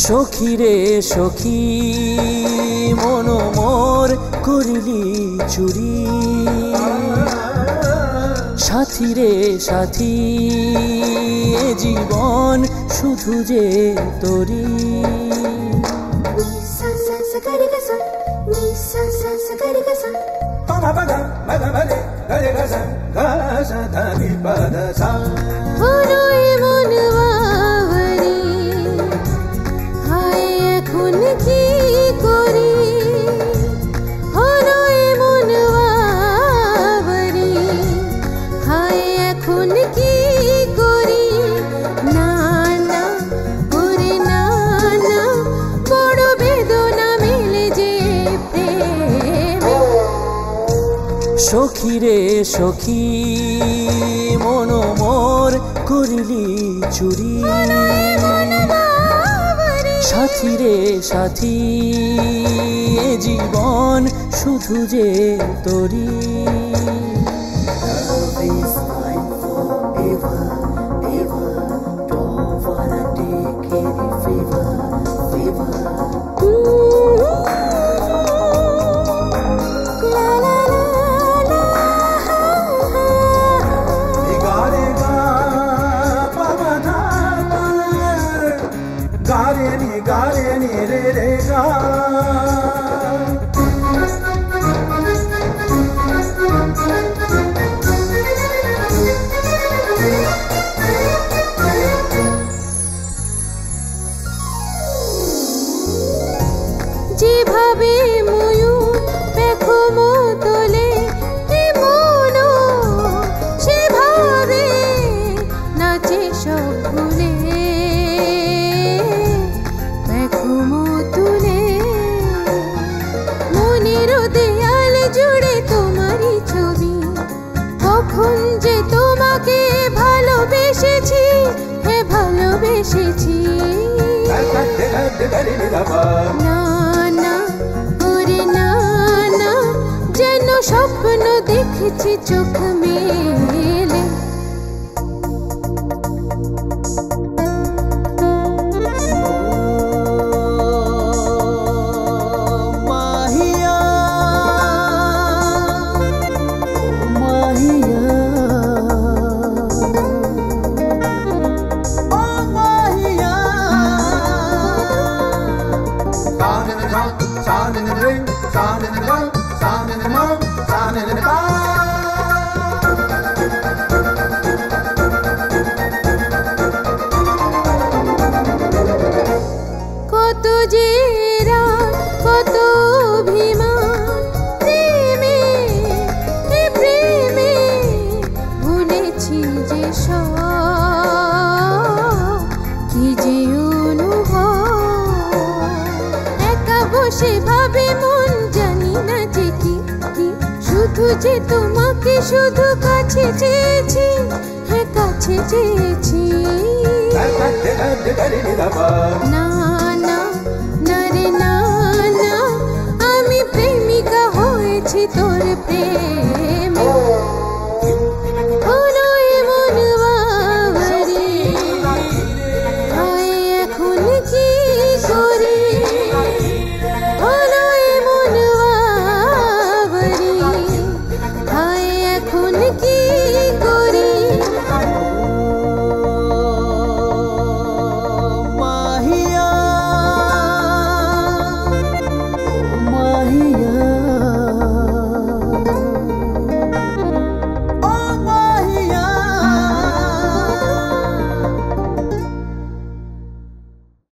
সখী রে সখী মন মোর করিলি চুরি, সাথী রে সাথী এ জীবন শুধু যে তোরি। সখী রে সখী মন মোর করিলি চুরি, সাথী রে সাথী এ জীবন শুধু যে তোরি। যেভাবে ময়ূর পেখম তোলে মন সেভাবে নাচে সব ফুলে, পেখম তুলে মনের দেয়াল জুড়ে তোমারই ছবি। কখন যে তোমাকে ভালোবেসেছি, হে ভালোবেসেছি। না না ওরে না না, যেন স্বপ্ন দেখছি চোখ মেলে। Sound in the dream, sound in the love, sound in the moon, sound in the bar. কত যে রাত কত অভিমান প্রেমে প্রেমে ভুলেছি যে সব, কি যে অনুভব। একা বসে ভাবে মন জানি না যে কি কি, শুধু যে তোমাকে শুধু কাছে চেয়েছি, হ্যাঁ কাছে চেয়েছি। না না না রে না না, আমি প্রেমিকা হয়েছি তোর প্রেম।